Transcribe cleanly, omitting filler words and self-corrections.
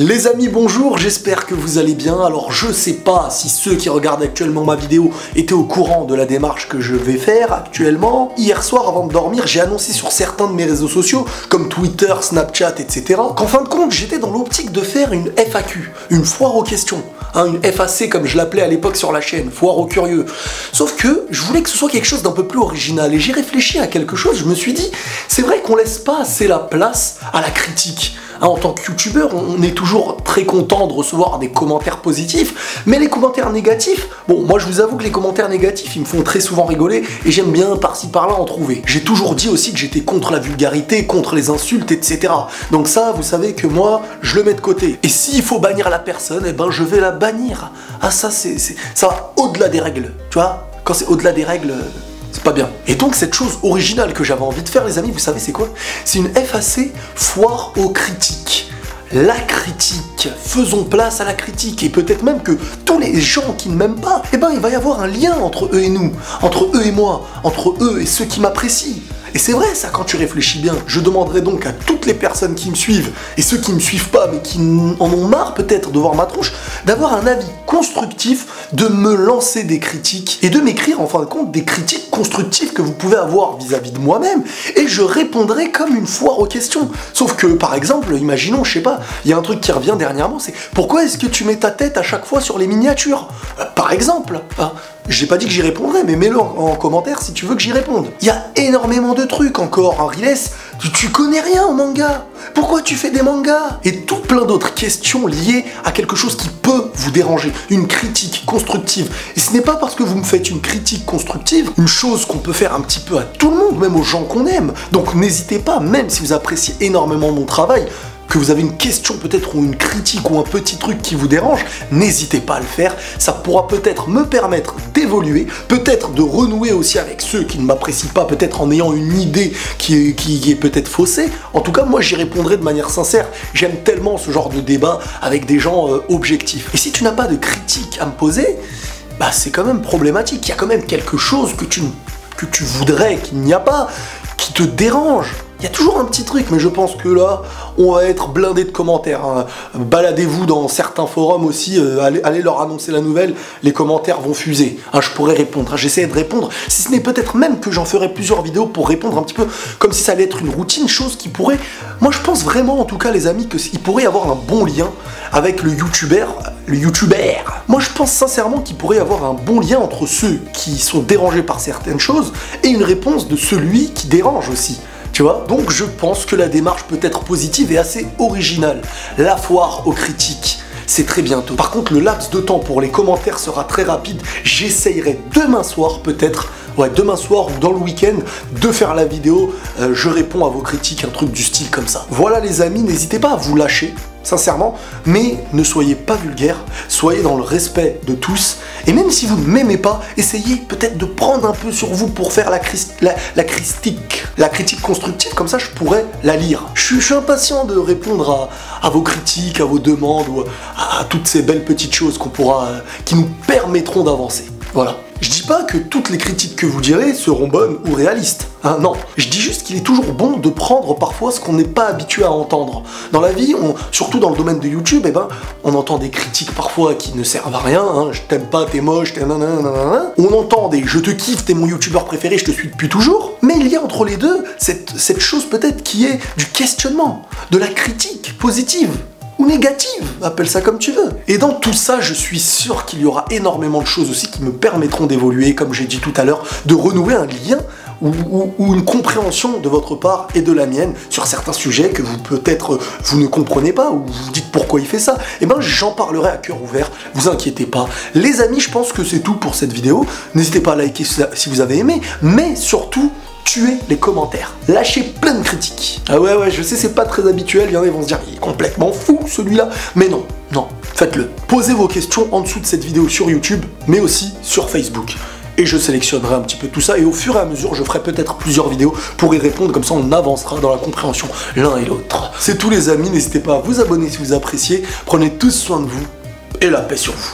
Les amis, bonjour, j'espère que vous allez bien. Alors je sais pas si ceux qui regardent actuellement ma vidéo étaient au courant de la démarche que je vais faire actuellement. Hier soir avant de dormir, j'ai annoncé sur certains de mes réseaux sociaux, comme Twitter, Snapchat, etc., qu'en fin de compte, j'étais dans l'optique de faire une FAQ, une foire aux questions. Une FAC comme je l'appelais à l'époque sur la chaîne, foire aux curieux. Sauf que je voulais que ce soit quelque chose d'un peu plus original et j'ai réfléchi à quelque chose, je me suis dit, c'est vrai qu'on laisse pas assez la place à la critique. En tant que youtubeur, on est toujours très content de recevoir des commentaires positifs, mais les commentaires négatifs, bon, moi je vous avoue que les commentaires négatifs, ils me font très souvent rigoler, et j'aime bien par-ci par-là en trouver. J'ai toujours dit aussi que j'étais contre la vulgarité, contre les insultes, etc. Donc ça, vous savez que moi, je le mets de côté. Et s'il faut bannir la personne, eh ben je vais la bannir. Ah ça, ça va au-delà des règles, tu vois. Quand c'est au-delà des règles... c'est pas bien. Et donc cette chose originale que j'avais envie de faire, les amis, vous savez c'est quoi? C'est une FAC, foire aux critiques. La critique, faisons place à la critique, et peut-être même que tous les gens qui ne m'aiment pas, eh ben il va y avoir un lien entre eux et nous, entre eux et moi, entre eux et ceux qui m'apprécient. Et c'est vrai ça quand tu réfléchis bien. Je demanderai donc à toutes les personnes qui me suivent, et ceux qui ne me suivent pas mais qui en ont marre peut-être de voir ma tronche, d'avoir un avis constructif, de me lancer des critiques, et de m'écrire en fin de compte des critiques constructives que vous pouvez avoir vis-à-vis de moi-même, et je répondrai comme une foire aux questions. Sauf que par exemple, imaginons, je sais pas, il y a un truc qui revient dernièrement, c'est pourquoi est-ce que tu mets ta tête à chaque fois sur les miniatures? Par exemple, hein. J'ai pas dit que j'y répondrais, mais mets-le en commentaire si tu veux que j'y réponde. Il y a énormément de trucs encore, hein, Riles, tu connais rien en manga. Pourquoi tu fais des mangas? Et tout plein d'autres questions liées à quelque chose qui peut vous déranger, une critique constructive. Et ce n'est pas parce que vous me faites une critique constructive, une chose qu'on peut faire un petit peu à tout le monde, même aux gens qu'on aime. Donc n'hésitez pas, même si vous appréciez énormément mon travail, que vous avez une question peut-être ou une critique ou un petit truc qui vous dérange, n'hésitez pas à le faire, ça pourra peut-être me permettre d'évoluer, peut-être de renouer aussi avec ceux qui ne m'apprécient pas, peut-être en ayant une idée qui est peut-être faussée. En tout cas, moi j'y répondrai de manière sincère, j'aime tellement ce genre de débat avec des gens objectifs. Et si tu n'as pas de critique à me poser, bah c'est quand même problématique, il y a quand même quelque chose que tu voudrais qu'il n'y a pas, qui te dérange. Il y a toujours un petit truc, mais je pense que là, on va être blindé de commentaires. Hein. Baladez-vous dans certains forums aussi, allez leur annoncer la nouvelle, les commentaires vont fuser. Hein, je pourrais répondre, hein, j'essaie de répondre, si ce n'est peut-être même que j'en ferai plusieurs vidéos pour répondre un petit peu, comme si ça allait être une routine, chose qui pourrait... Moi je pense vraiment, en tout cas les amis, qu'il pourrait y avoir un bon lien avec le youtubeur. Moi je pense sincèrement qu'il pourrait y avoir un bon lien entre ceux qui sont dérangés par certaines choses et une réponse de celui qui dérange aussi. Tu vois? Donc je pense que la démarche peut être positive et assez originale. La foire aux critiques, c'est très bientôt. Par contre, le laps de temps pour les commentaires sera très rapide. J'essayerai demain soir peut-être, ouais, demain soir ou dans le week-end, de faire la vidéo. Je réponds à vos critiques, un truc du style comme ça. Voilà les amis, n'hésitez pas à vous lâcher, sincèrement, mais ne soyez pas vulgaires, soyez dans le respect de tous, et même si vous ne m'aimez pas, essayez peut-être de prendre un peu sur vous pour faire la critique constructive, comme ça je pourrais la lire. Je suis impatient de répondre à vos critiques, à vos demandes, ou à toutes ces belles petites choses qui nous permettront d'avancer. Voilà. Je dis pas que toutes les critiques que vous direz seront bonnes ou réalistes, hein, non. Je dis juste qu'il est toujours bon de prendre parfois ce qu'on n'est pas habitué à entendre. Dans la vie, surtout dans le domaine de YouTube, eh ben, on entend des critiques parfois qui ne servent à rien, hein, je t'aime pas, t'es moche, t'es nanana. On entend des je te kiffe, t'es mon youtubeur préféré, je te suis depuis toujours. Mais il y a entre les deux cette chose peut-être qui est du questionnement, de la critique positive. Ou négative, appelle ça comme tu veux. Et dans tout ça, je suis sûr qu'il y aura énormément de choses aussi qui me permettront d'évoluer, comme j'ai dit tout à l'heure, de renouer un lien ou une compréhension de votre part et de la mienne sur certains sujets que peut-être vous ne comprenez pas ou vous vous dites pourquoi il fait ça. Et ben j'en parlerai à cœur ouvert, vous inquiétez pas. Les amis, je pense que c'est tout pour cette vidéo. N'hésitez pas à liker si vous avez aimé, mais surtout, tuez les commentaires. Lâchez plein de critiques. Ah ouais, je sais, c'est pas très habituel. Il y en a qui vont se dire, il est complètement fou celui-là. Mais non, faites-le. Posez vos questions en dessous de cette vidéo sur YouTube, mais aussi sur Facebook. Et je sélectionnerai un petit peu tout ça. Et au fur et à mesure, je ferai peut-être plusieurs vidéos pour y répondre. Comme ça, on avancera dans la compréhension l'un et l'autre. C'est tout les amis. N'hésitez pas à vous abonner si vous appréciez. Prenez tous soin de vous. Et la paix sur vous.